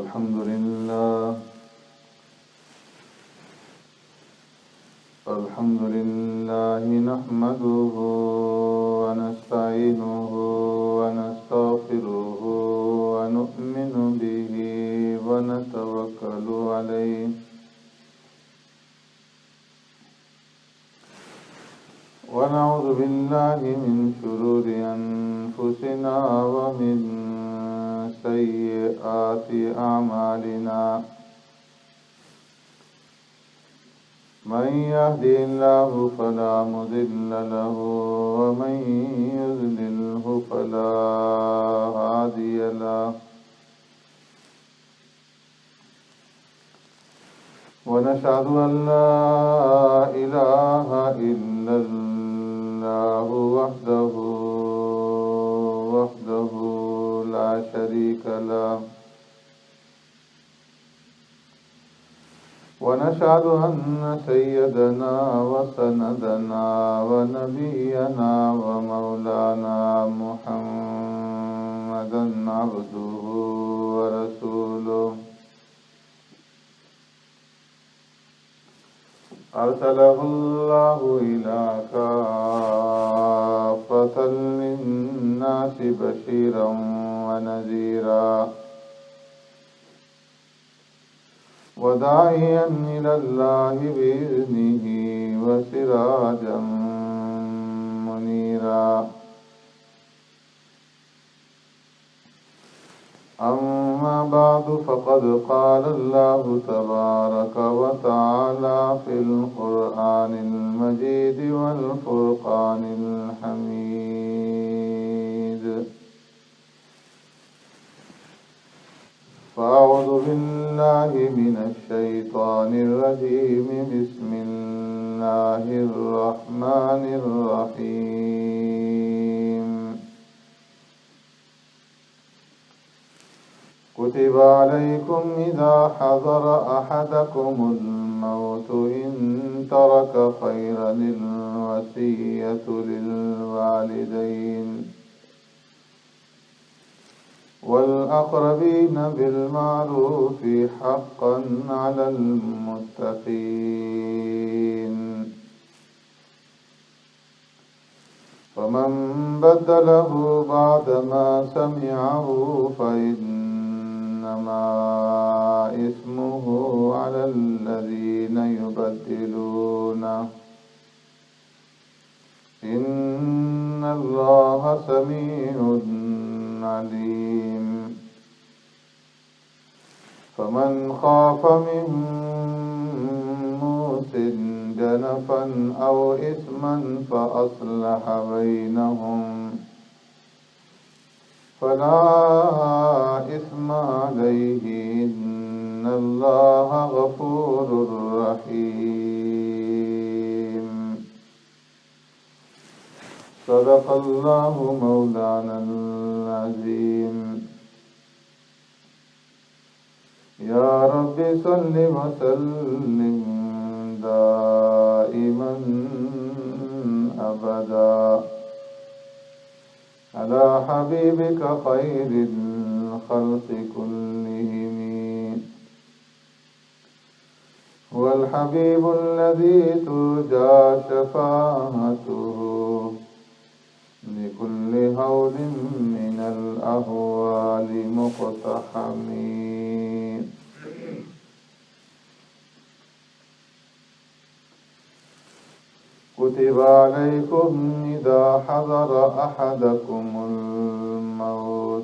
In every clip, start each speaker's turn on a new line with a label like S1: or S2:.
S1: الحمد لله نحمده ونستعينه ونستغفره ونؤمن به ونتوكل عليه ونعوذ بالله من شرور أنفسنا ومن سيئات أعمالنا من يهدي الله فلا مضل له ومن يضلله فلا هادي له ونشهد أن لا إله إلا الله وحده لا شريك له ونشهد أن سيدنا وسندنا ونبينا ومولانا محمدا عبده ورسوله أرسله الله إلى كافة للناس بشيرا ونذيرا وداعيا إلى الله بإذنه وسراجا منيرا أما بعد فقد قال الله تبارك وتعالى في القرآن المجيد والفرقان الحميد فأعوذ بالله من الشيطان الرجيم بسم الله الرحمن الرحيم كتب عليكم إذا حضر أحدكم الموت إن ترك خيرا الوصية للوالدين والأقربين بالمعروف حقا على المتقين فمن بدله بعدما سمعه فإنما إثمه على الذين يبدلونه إن الله سميع عليم فمن خاف من موص جنفا أو إثما فأصلح بينهم فلا إثم عليه إن الله غفور رحيم صدق الله مولانا العظيم يا رب صل وسلم دائما أبدا على حبيبك خير الخلق كلهم هو الحبيب الذي ترجى شفاعته لكل هول من الأهوال مقتحم كتب عليكم إذا حضر أحدكم الموت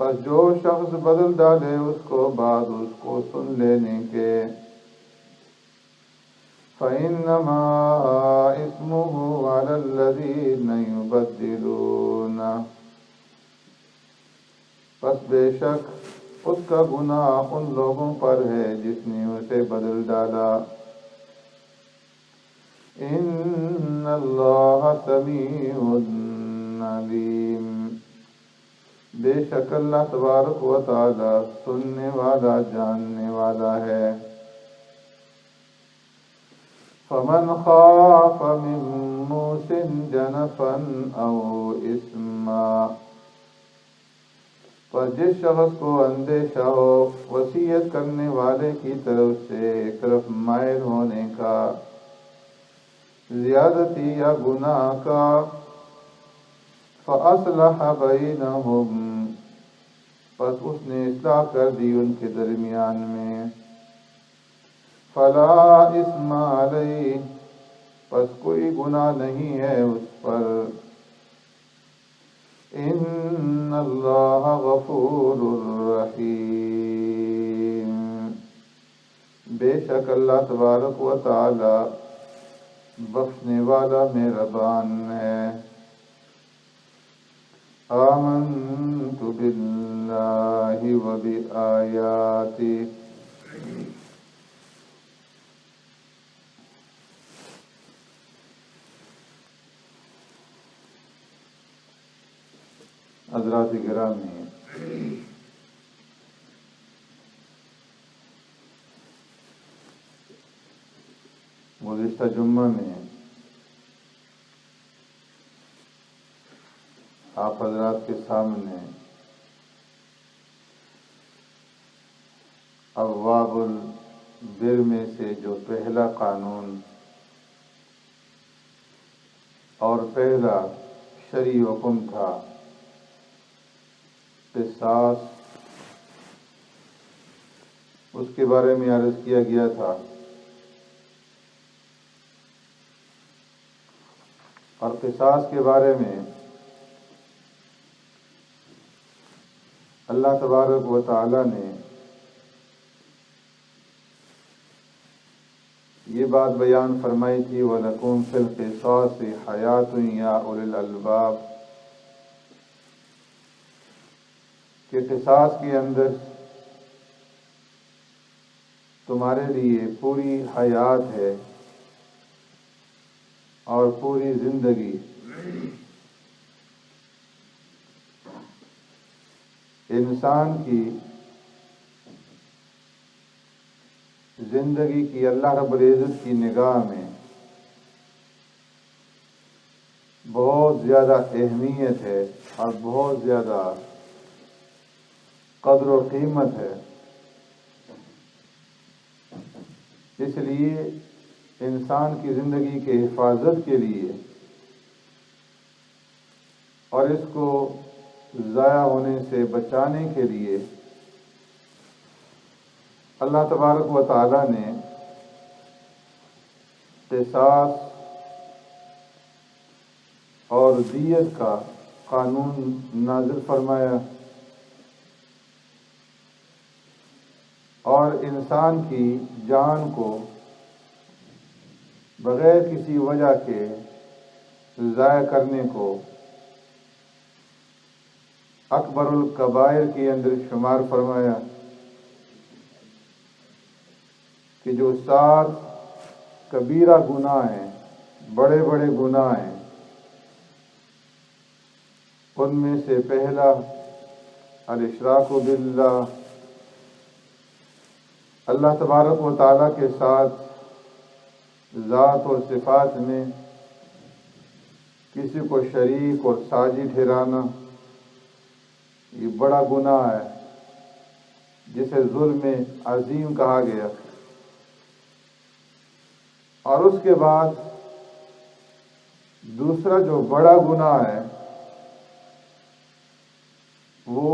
S1: پس جو شخص بدل ڈالے اس کو بعد اس کو سن لینے کے، فَإِنَّمَا إِثْمُهُ عَلَى الَّذِينَ يُبَدِّلُونَ، پس بے شک اس کا گناہ ان لوگوں پر ہے جس نے اسے بدل ڈالا۔ ان اللہ سمیع علیم، بے شک اللہ تبارک و تعالی سننے والا جاننے والا ہے۔ فمن خاف من موص جنفا او اثما، پر جس شخص کو اندیشہ ہو وصیت کرنے والے کی طرف سے ایک طرف مائل ہونے کا، زیادتی یا گناہ کا، فَأَصْلَحَ بَيْنَهُمْ، پس اس نے اصلاح کر دی ان کے درمیان میں، فَلَا إِثْمَ عَلَيْهِ، پس کوئی گناہ نہیں ہے اس پر، إِنَّ اللَّهَ غَفُورٌ رَحِيمٌ، بے شک اللہ تبارک و تعالی بخشنے والا مہربان ہے۔ آمنت باللہ و بآیاتہ، حضرات گرامی، گزشتہ جمعہ میں آپ حضرات کے سامنے ابواب البر میں سے جو پہلا قانون اور پہلا شرعی حکم تھا، قصاص، اس کے بارے میں عرض کیا گیا تھا، اور قصاص کے بارے میں اللہ تبارک و تعالی نے یہ بات بیان فرمائی تھی، وَلَكُمْ فِي الْقِصَاصِ حَيَاةٌ يَا أُولِي الْأَلْبَابِ، کہ قصاص کے اندر تمہارے لیے پوری حیات ہے اور پوری زندگی۔ انسان کی زندگی کی اللہ رب العزت کی نگاہ میں بہت زیادہ اہمیت ہے اور بہت زیادہ قدر و قیمت ہے، اس لیے انسان کی زندگی کے حفاظت کے لیے اور اس کو ضائع ہونے سے بچانے کے لیے اللہ تبارک و تعالی نے قصاص اور دیت کا قانون نازل فرمایا، اور انسان کی جان کو بغیر کسی وجہ کے ضائع کرنے کو اکبر الکبائر کے اندر شمار فرمایا، کہ جو 7 کبیرہ گناہ ہیں، بڑے بڑے گناہ ہیں، ان میں سے پہلا الاشراک باللہ، اللہ تبارک و تعالیٰ کے ساتھ ذات اور صفات میں کسی کو شریک اور ساجی ٹھہرانا، یہ بڑا گناہ ہے جسے ظلم عظیم کہا گیا۔ اور اس کے بعد دوسرا جو بڑا گناہ ہے وہ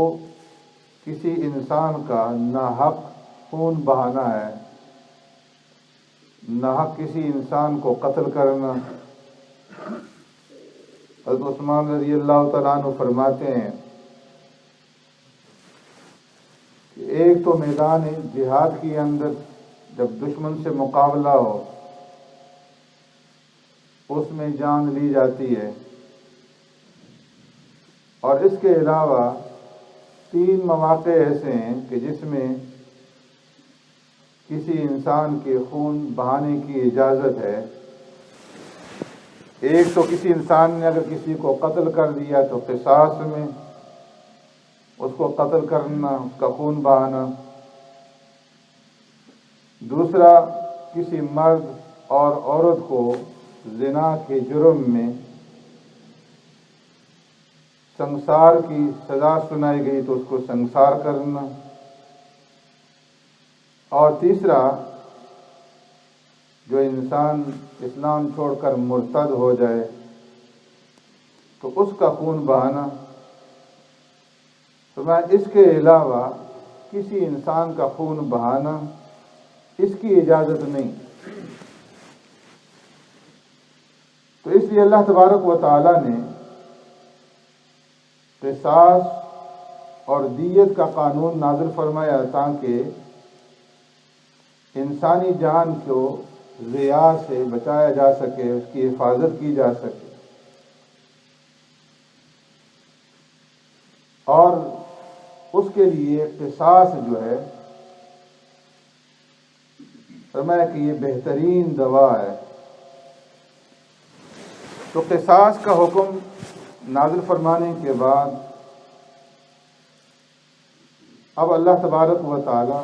S1: کسی انسان کا ناحق خون بہانا ہے، ناحق کسی انسان کو قتل کرنا۔ حضرت عثمان رضی اللہ تعالیٰ عنہ فرماتے ہیں ایک تو میدان جہاد کے اندر جب دشمن سے مقابلہ ہو اس میں جان لی جاتی ہے، اور اس کے علاوہ 3 مواقع ایسے ہیں کہ جس میں کسی انسان کے خون بہانے کی اجازت ہے۔ ایک تو کسی انسان نے اگر کسی کو قتل کر دیا تو قصاص میں اس کو قتل کرنا، اس کا خون بہانا۔ دوسرا، کسی مرد اور عورت کو زنا کے جرم میں سنسار کی سزا سنائی گئی تو اس کو سنسار کرنا۔ اور تیسرا، جو انسان اسلام چھوڑ کر مرتد ہو جائے تو اس کا خون بہانا۔ تو میں اس کے علاوہ کسی انسان کا خون بہانا اس کی اجازت نہیں۔ تو اس لیے اللہ تبارک و تعالی نے قصاص اور دیت کا قانون نازل فرمایا تاکہ انسانی جان کو ضیاع سے بچایا جا سکے، اس کی حفاظت کی جا سکے۔ اور اس کے لیے قصاص جو ہے فرمایا کہ یہ بہترین دوا ہے۔ تو قصاص کا حکم نازل فرمانے کے بعد اب اللہ تبارک و تعالی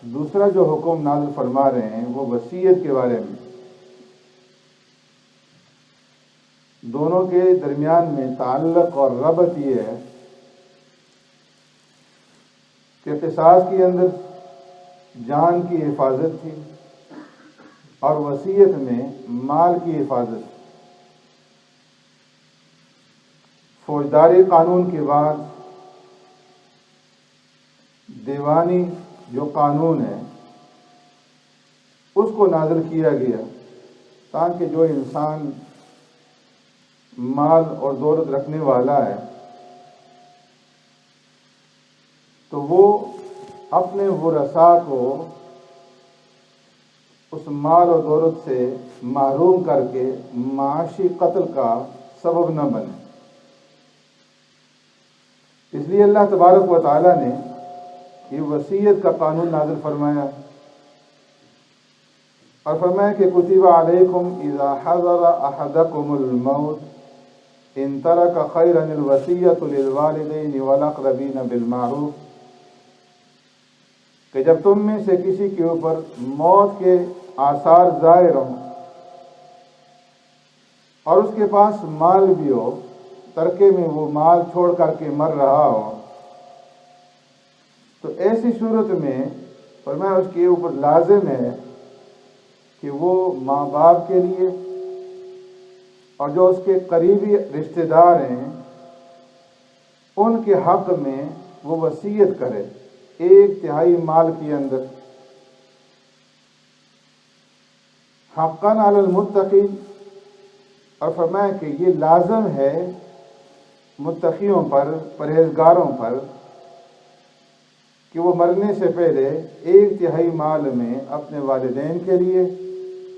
S1: دوسرا جو حکم نازل فرما رہے ہیں وہ وصیت کے بارے میں۔ دونوں کے درمیان میں تعلق اور ربط یہ ہے کہ قصاص کے اندر جان کی حفاظت تھی اور وصیت میں مال کی حفاظت۔ فوجداری قانون کے بعد دیوانی جو قانون ہے اس کو نازل کیا گیا تاکہ جو انسان مال اور دولت رکھنے والا ہے تو وہ اپنے ورثاء کو اس مال اور دولت سے محروم کر کے معاشی قتل کا سبب نہ بنے۔ اس لیے اللہ تبارک و تعالی نے یہ وصیت کا قانون نازل فرمایا اور فرمایا کہ کتب علیکم اذا حضر احدکم الموت ان ترک خیرا الوصیۃ للوالدین والاقربین بالمعروف، کہ جب تم میں سے کسی کے اوپر موت کے آثار ظاہر ہوں اور اس کے پاس مال بھی ہو، ترکے میں وہ مال چھوڑ کر کے مر رہا ہو، تو ایسی صورت میں فرمایا اس کے اوپر لازم ہے کہ وہ ماں باپ کے لیے اور جو اس کے قریبی رشتہ دار ہیں ان کے حق میں وہ وصیت کرے 1/3 مال کے اندر۔ حقاً علی المتقین، اور فرمایا کہ یہ لازم ہے متقیوں پر، پرہیزگاروں پر، کہ وہ مرنے سے پہلے 1/3 مال میں اپنے والدین کے لیے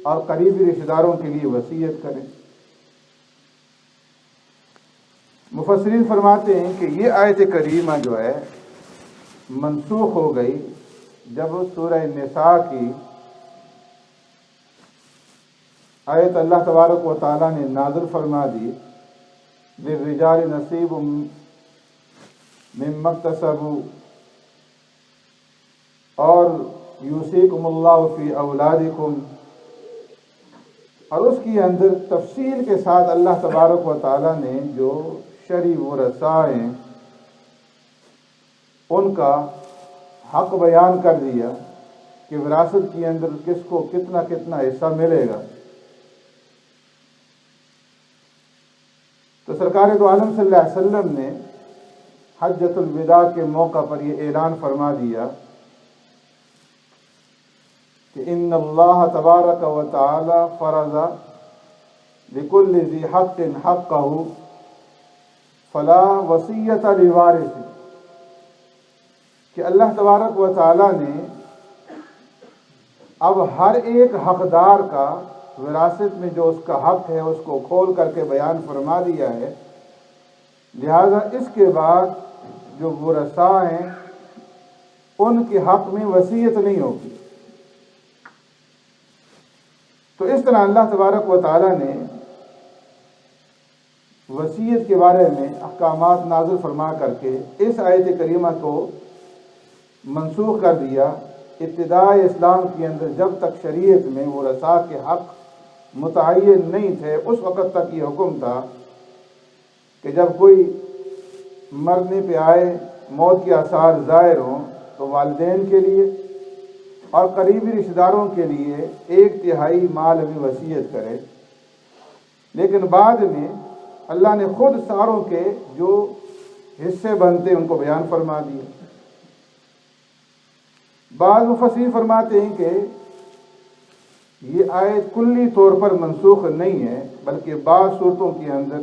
S1: اور قریبی رشتہ داروں کے لیے وصیت کریں۔ مفسرین فرماتے ہیں کہ یہ آیت کریمہ جو ہے منسوخ ہو گئی جب سورہ نساء کی آیت اللہ تبارک و تعالیٰ نے نازل فرما دی، للرجال نصیب مما اکتسبوا اور یوصیکم اللہ فی اولادکم، اور اس کے اندر تفصیل کے ساتھ اللہ تبارک و تعالیٰ نے جو شرعی ورثاء ہیں ان کا حق بیان کر دیا کہ وراثت کے اندر کس کو کتنا کتنا حصہ ملے گا۔ تو سرکار دو عالم صلی اللہ علیہ وسلم نے حجۃ الوداع کے موقع پر یہ اعلان فرما دیا کہ ان اللہ تبارک و تعالی فرض لکل ذی حق حقہ فلا وصیۃ لوارث، کہ اللہ تبارک و تعالیٰ نے اب ہر ایک حقدار کا وراثت میں جو اس کا حق ہے اس کو کھول کر کے بیان فرما دیا ہے، لہذا اس کے بعد جو ورثاء ہیں ان کے حق میں وصیت نہیں ہوگی۔ تو اس طرح اللہ تبارک و تعالیٰ نے وصیت کے بارے میں احکامات نازل فرما کر کے اس آیت کریمہ کو منسوخ کر دیا۔ ابتداء اسلام کے اندر جب تک شریعت میں ورثاء کے حق متعین نہیں تھے، اس وقت تک یہ حکم تھا کہ جب کوئی مرنے پہ آئے، موت کے آثار ظاہر ہوں، تو والدین کے لیے اور قریبی رشتہ داروں کے لیے 1/3 مال میں وصیت کرے۔ لیکن بعد میں اللہ نے خود ساروں کے جو حصے بنتے ان کو بیان فرما دیے۔ بعض مفسرین فرماتے ہیں کہ یہ آیت کلی طور پر منسوخ نہیں ہے، بلکہ بعض صورتوں کے اندر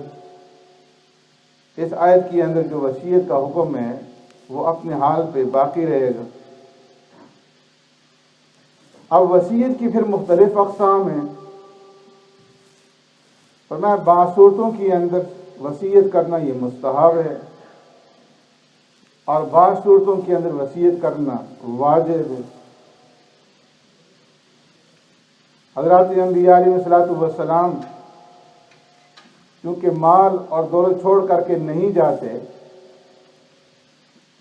S1: اس آیت کے اندر جو وصیت کا حکم ہے وہ اپنے حال پہ باقی رہے گا۔ اب وصیت کی پھر مختلف اقسام ہیں۔ فرمایا بعض صورتوں کے اندر وصیت کرنا یہ مستحب ہے، اور بعض صورتوں کے اندر وصیت کرنا واجب ہے۔ حضرات انبیاء علیہ الصلوۃ والسلام چونکہ مال اور دولت چھوڑ کر کے نہیں جاتے،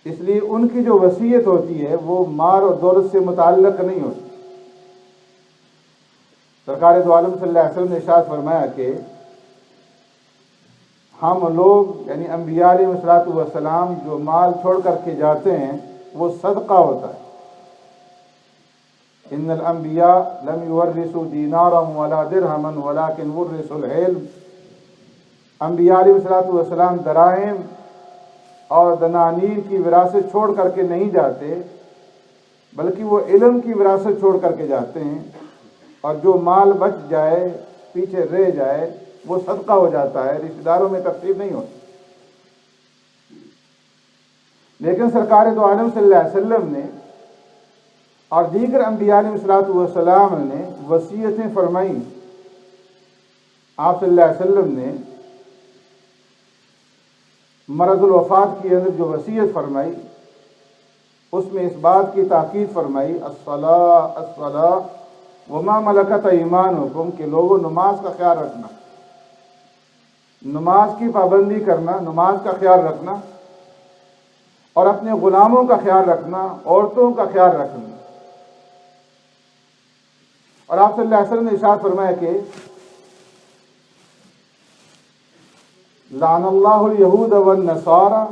S1: اس لیے ان کی جو وصیت ہوتی ہے وہ مال اور دولت سے متعلق نہیں ہوتی۔ سرکار دو عالم صلی اللہ علیہ وسلم نے ارشاد فرمایا کہ ہم لوگ یعنی انبیاء علیہ الصلوۃ والسلام جو مال چھوڑ کر کے جاتے ہیں وہ صدقہ ہوتا ہے۔ ان الانبیاء لم یورثوا دینارا ولا درہما ولکن ورثوا العلم۔ انبیاء علیہ الصلوۃ والسلام دراہم اور دنانیر کی وراثت چھوڑ کر کے نہیں جاتے، بلکہ وہ علم کی وراثت چھوڑ کر کے جاتے ہیں، اور جو مال بچ جائے، پیچھے رہ جائے، وہ صدقہ ہو جاتا ہے، رشتہ داروں میں تقسیم نہیں ہوتی۔ لیکن سرکار دو عالم صلی اللہ علیہ وسلم نے اور دیگر انبیاء علیہ الصلوۃ والسلام نے وصیتیں فرمائیں۔ آپ صلی اللہ علیہ وسلم نے مرض الوفات کے اندر جو وصیت فرمائی اس میں اس بات کی تاکید فرمائی الصلاۃ الصلاۃ وما ملکت ایمانکم، کہ لوگوں نماز کا خیال رکھنا، نماز کی پابندی کرنا، نماز کا خیال رکھنا، اور اپنے غلاموں کا خیال رکھنا، عورتوں کا خیال رکھنا۔ اور آپ صلی اللہ علیہ وسلم نے ارشاد فرمایا کہ لعن اللہ الیہود والنصارى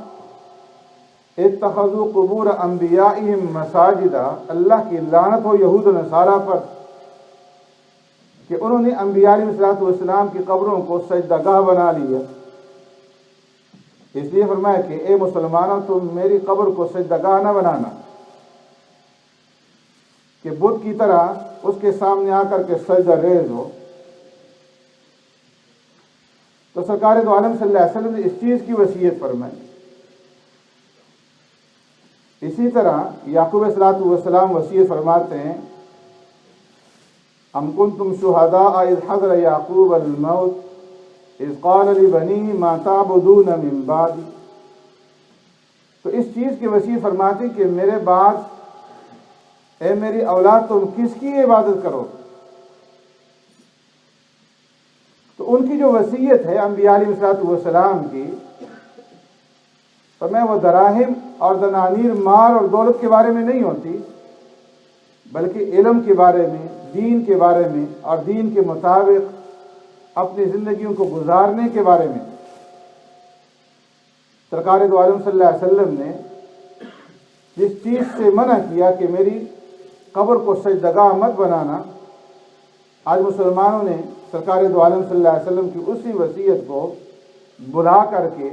S1: اتخذوا قبور انبیائہم مساجدا، اللہ کی لعنت ہو یہود و نصارہ پر کہ انہوں نے انبیاء علیہ الصلوۃ والسلام کی قبروں کو سجدہ گاہ بنا لیا۔ اس لیے فرمایا کہ اے مسلمانوں تم میری قبر کو سجدہ گاہ نہ بنانا کہ بت کی طرح اس کے سامنے آ کر کے سجدہ ریز ہو۔ تو سرکار دو عالم صلی اللہ علیہ وسلم نے اس چیز کی وصیت فرمائی۔ اسی طرح یعقوب علیہ الصلوۃ والسلام وصیت فرماتے ہیں ام کنتم شہداء اذ حضر یعقوب الموت اذ قال لبنیہ ما تعبدون من بعدی۔ تو اس چیز کی وصیت فرماتے ہیں کہ میرے بعد اے میری اولاد تم کس کی عبادت کرو۔ تو ان کی جو وصیت ہے انبیاء علیہ الصلوۃ والسلام کی، تو میں وہ دراہم اور دنانیر مال اور دولت کے بارے میں نہیں ہوتی، بلکہ علم کے بارے میں، دین کے بارے میں، اور دین کے مطابق اپنی زندگیوں کو گزارنے کے بارے میں۔ سرکار دو عالم صلی اللہ علیہ وسلم نے جس چیز سے منع کیا کہ میری قبر کو سجدگاہ مت بنانا، آج مسلمانوں نے سرکار دو عالم صلی اللہ علیہ وسلم کی اسی وصیت کو بلا کر کے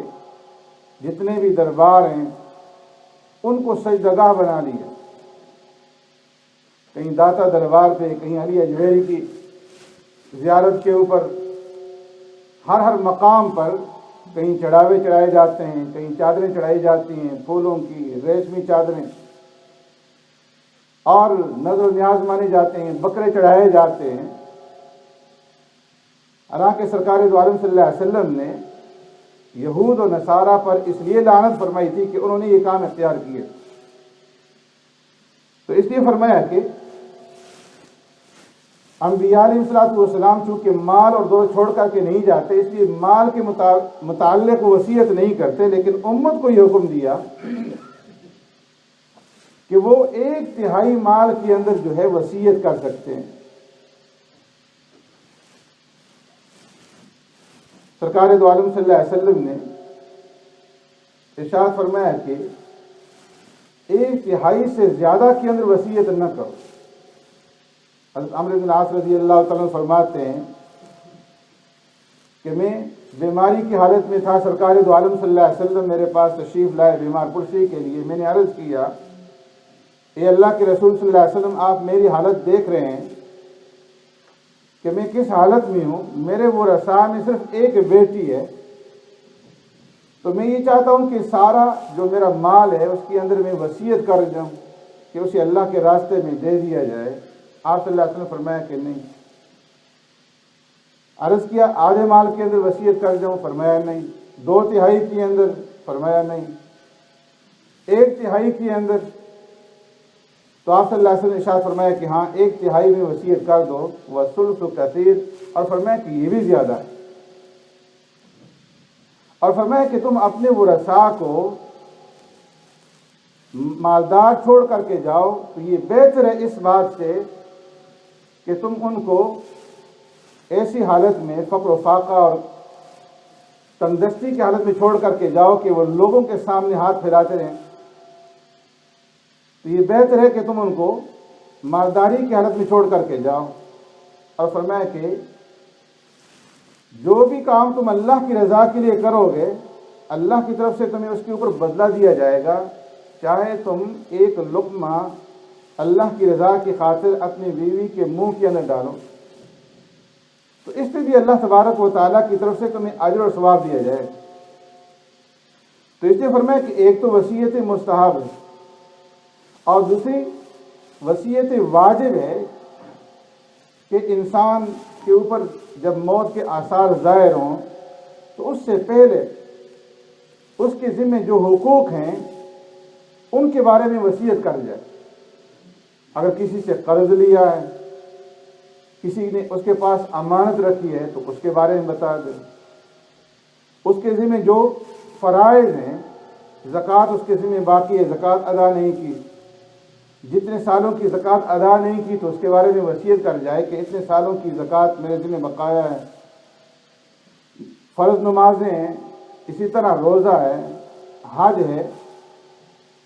S1: جتنے بھی دربار ہیں ان کو سجدگاہ بنا لیا۔ کہیں داتا دربار پہ، کہیں علی اجمیری کی زیارت کے اوپر، ہر مقام پر کہیں چڑھاوے چڑھائے جاتے ہیں، کہیں چادریں چڑھائی جاتی ہیں، پھولوں کی ریشمی چادریں، اور نظر و نیاز مانے جاتے ہیں، بکرے چڑھائے جاتے ہیں، حالانکہ سرکار دو عالم صلی اللہ علیہ وسلم نے یہود و نصارہ پر اس لیے لعنت فرمائی تھی کہ انہوں نے یہ کام اختیار کیے، تو اس لیے فرمایا کہ انبیاء علیہ السلام چونکہ مال اور دولت چھوڑ کر کے نہیں جاتے، اس لیے مال کے متعلق وصیت نہیں کرتے، لیکن امت کو یہ حکم دیا کہ وہ 1/3 مال کے اندر جو ہے وصیت کر سکتے ہیں۔ سرکار دو عالم صلی اللہ علیہ وسلم نے ارشاد فرمایا کہ 1/3 سے زیادہ کے اندر وصیت نہ کرو۔ حضرت عمرو بن العاص رضی اللہ تعالیٰ فرماتے ہیں کہ میں بیماری کی حالت میں تھا، سرکار دو عالم صلی اللہ علیہ وسلم میرے پاس تشریف لائے بیمار پرسی کے لیے۔ میں نے عرض کیا، اے اللہ کے رسول صلی اللہ علیہ وسلم، آپ میری حالت دیکھ رہے ہیں کہ میں کس حالت میں ہوں، میرے ورثاء میں صرف ایک بیٹی ہے، تو میں یہ چاہتا ہوں کہ سارا جو میرا مال ہے اس کے اندر میں وصیت کر جاؤں کہ اسے اللہ کے راستے میں دے دیا جائے۔ آپ صلی اللہ علیہ وسلم فرمایا کہ نہیں۔ عرض کیا، آدھے مال کے اندر وصیت کر جاؤں؟ فرمایا نہیں۔ 2/3 کے اندر؟ فرمایا نہیں۔ 1/3 کے اندر؟ تو آپ صلی اللہ علیہ وسلم نے ارشاد فرمایا کہ ہاں 1/3 میں وصیت کر دو، وَالثُّلُثُ کثیر، اور فرمایا کہ یہ بھی زیادہ ہے، اور فرمایا کہ تم اپنے ورثاء کو مالدار چھوڑ کر کے جاؤ تو یہ بہتر ہے اس بات سے کہ تم ان کو ایسی حالت میں فقر و فاقہ اور تنگدستی کی حالت میں چھوڑ کر کے جاؤ کہ وہ لوگوں کے سامنے ہاتھ پھیلاتے رہیں، تو یہ بہتر ہے کہ تم ان کو مالداری کی حالت میں چھوڑ کر کے جاؤ۔ اور فرمایا کہ جو بھی کام تم اللہ کی رضا کے لیے کرو گے، اللہ کی طرف سے تمہیں اس کے اوپر بدلہ دیا جائے گا، چاہے تم ایک لقمہ اللہ کی رضا کی خاطر اپنی بیوی کے منہ کے اندر ڈالو تو اس پہ بھی اللہ تبارک و تعالیٰ کی طرف سے تمہیں اجر اور ثواب دیا جائے۔ تو اس نے فرمایا کہ ایک تو وصیت مستحب ہے اور دوسری وصیت واجب ہے کہ انسان کے اوپر جب موت کے آثار ظاہر ہوں تو اس سے پہلے اس کے ذمہ جو حقوق ہیں ان کے بارے میں وصیت کر جائے۔ اگر کسی سے قرض لیا ہے، کسی نے اس کے پاس امانت رکھی ہے تو اس کے بارے میں بتا دے، اس کے ذمہ جو فرائض ہیں، زکوٰۃ اس کے ذمہ باقی ہے، زکوٰۃ ادا نہیں کی، جتنے سالوں کی زکوٰۃ ادا نہیں کی تو اس کے بارے میں وصیت کر جائے کہ اتنے سالوں کی زکوٰۃ میرے ذمہ بقایا ہے۔ فرض نمازیں ہیں، اسی طرح روزہ ہے، حج ہے،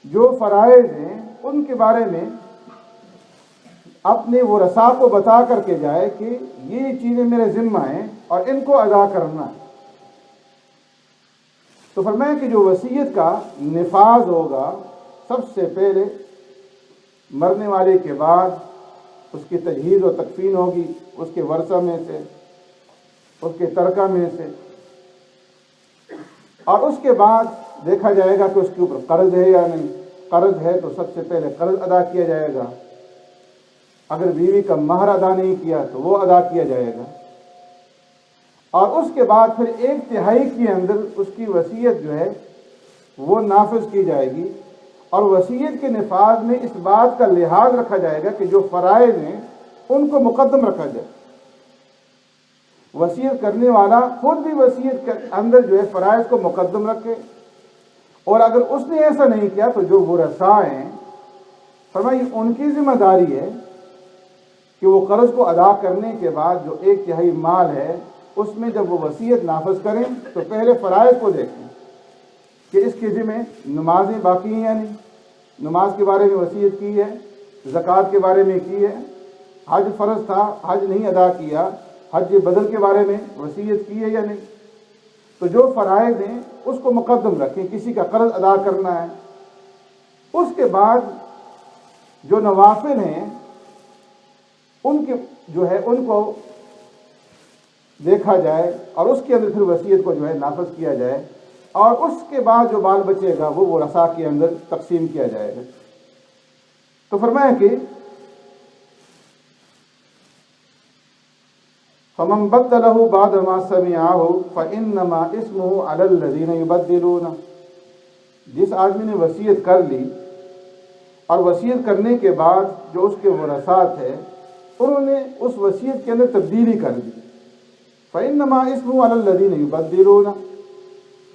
S1: جو فرائض ہیں ان کے بارے میں اپنے ورثاء کو بتا کر کے جائے کہ یہ چیزیں میرے ذمہ ہیں اور ان کو ادا کرنا ہے۔ تو فرمایا کہ جو وصیت کا نفاذ ہوگا سب سے پہلے مرنے والے کے بعد اس کی تجہیز و تکفین ہوگی، اس کے ورثہ میں سے، اس کے ترکہ میں سے، اور اس کے بعد دیکھا جائے گا کہ اس کے اوپر قرض ہے یا نہیں۔ قرض ہے تو سب سے پہلے قرض ادا کیا جائے گا، اگر بیوی کا مہر ادا نہیں کیا تو وہ ادا کیا جائے گا، اور اس کے بعد پھر 1/3 کے اندر اس کی وصیت جو ہے وہ نافذ کی جائے گی، اور وصیت کے نفاذ میں اس بات کا لحاظ رکھا جائے گا کہ جو فرائض ہیں ان کو مقدم رکھا جائے۔ وصیت کرنے والا خود بھی وصیت کے اندر جو ہے فرائض کو مقدم رکھے، اور اگر اس نے ایسا نہیں کیا تو جو ورثاء ہیں فرمائی ان کی ذمہ داری ہے کہ وہ قرض کو ادا کرنے کے بعد جو 1/3 مال ہے اس میں جب وہ وصیت نافذ کریں تو پہلے فرائض کو دیکھیں کہ اس کے ذمہ نمازیں باقی ہیں یا نہیں، نماز کے بارے میں وصیت کی ہے، زکوٰۃ کے بارے میں کی ہے، حج فرض تھا حج نہیں ادا کیا، حج بدل کے بارے میں وصیت کی ہے یا نہیں۔ تو جو فرائض ہیں اس کو مقدم رکھیں، کسی کا قرض ادا کرنا ہے، اس کے بعد جو نوافل ہیں ان کے جو ہے ان کو دیکھا جائے اور اس کے اندر پھر وصیت کو جو ہے نافذ کیا جائے، اور اس کے بعد جو مال بچے گا وہ ورثاء کے اندر تقسیم کیا جائے گا۔ تو فرمایا کہ فَمَن بَدَّلَهُ بَعْدَ مَا سَمِعَهُ فَإِنَّمَا اسْمُهُ عَلَى الَّذِينَ يُبَدِّلُونَ، جس آدمی نے وصیت کر لی اور وصیت کرنے کے بعد جو اس کے ورثات ہیں انہوں نے اس وصیت کے اندر تبدیلی کر دی، فَإِنَّمَا اسْمُهُ عَلَى الَّذِينَ يُبَدِّلُونَ،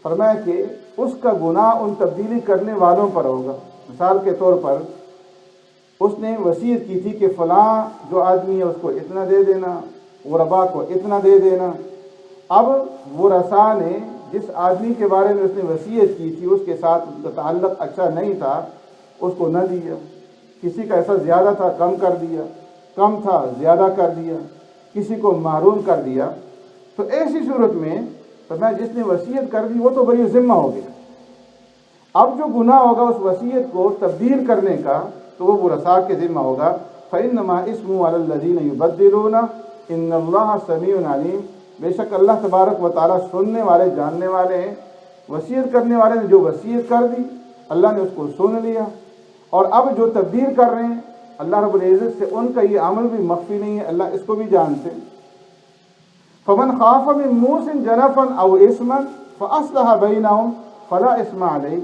S1: فرمایا کہ اس کا گناہ ان تبدیلی کرنے والوں پر ہوگا۔ مثال کے طور پر اس نے وصیت کی تھی کہ فلاں جو آدمی ہے اس کو اتنا دے دینا، غربا کو اتنا دے دینا، اب ورثاء نے جس آدمی کے بارے میں اس نے وصیت کی تھی اس کے ساتھ اس کا تعلق اچھا نہیں تھا، اس کو نہ دیا، کسی کا ایسا زیادہ تھا کم کر دیا، کم تھا زیادہ کر دیا، کسی کو محروم کر دیا، تو ایسی صورت میں جس نے وصیت کر دی وہ تو بری ذمہ ہو گیا۔ اب جو گناہ ہوگا اس وصیت کو تبدیل کرنے کا تو وہ ورثاء کے ذمہ ہوگا۔ فَإِنَّمَا اسْمُهُ عَلَى الَّذِينَ يُبَدِّلُونَ إِنَّ اللَّهَ سَمِيعٌ عَلِيمٌ، بے شک اللہ تبارک و تعالیٰ سننے والے جاننے والے ہیں۔ وصیت کرنے والے نے جو وصیت کر دی اللہ نے اس کو سن لیا، اور اب جو تبدیل کر رہے ہیں اللہ رب العزت سے ان کا یہ عمل بھی مخفی نہیں ہے، اللہ اس کو بھی جانتے ہیں۔ فَمَنْ خَافَ مِن مُوصٍ جَنَفًا أَوْ إِثْمًا فَأَصْلَحَ بَيْنَهُمْ فَلَا إِثْمَ عَلَيْهِ،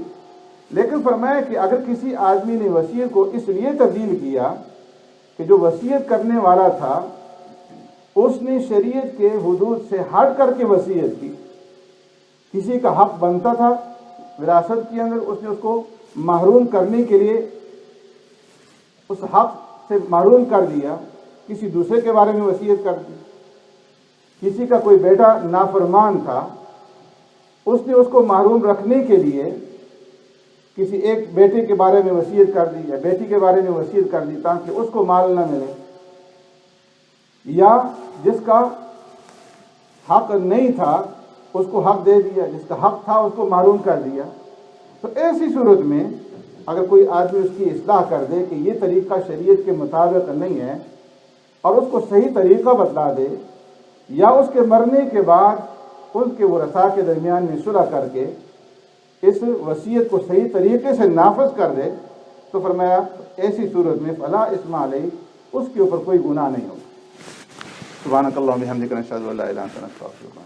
S1: لیکن فرمایا کہ اگر کسی آدمی نے وصیت کو اس لیے تبدیل کیا کہ جو وصیت کرنے والا تھا اس نے شریعت کے حدود سے ہٹ کر کے وصیت کی، کسی کا حق بنتا تھا وراثت کے اندر، اس نے اس کو محروم کرنے کے لیے اس حق سے محروم کر دیا، کسی دوسرے کے بارے میں وصیت کر دی، کسی کا کوئی بیٹا نافرمان تھا اس نے اس کو محروم رکھنے کے لیے کسی ایک بیٹے کے بارے میں وصیت کر دی یا بیٹی کے بارے میں وصیت کر دی تاکہ اس کو مال نہ ملے، یا جس کا حق نہیں تھا اس کو حق دے دیا، جس کا حق تھا اس کو محروم کر دیا۔ تو ایسی صورت میں اگر کوئی آدمی اس کی اصلاح کر دے کہ یہ طریقہ شریعت کے مطابق نہیں ہے اور اس کو صحیح طریقہ بتلا دے، یا اس کے مرنے کے بعد ان کے ورثاء کے درمیان میں صلح کر کے اس وصیت کو صحیح طریقے سے نافذ کر دے، تو فرمایا ایسی صورت میں فلا اسم علیہ، اس کے اوپر کوئی گناہ نہیں ہوگا۔ سبحانک اللہم و بحمدک، نشہد ان لا الہ الا انت، نستغفرک۔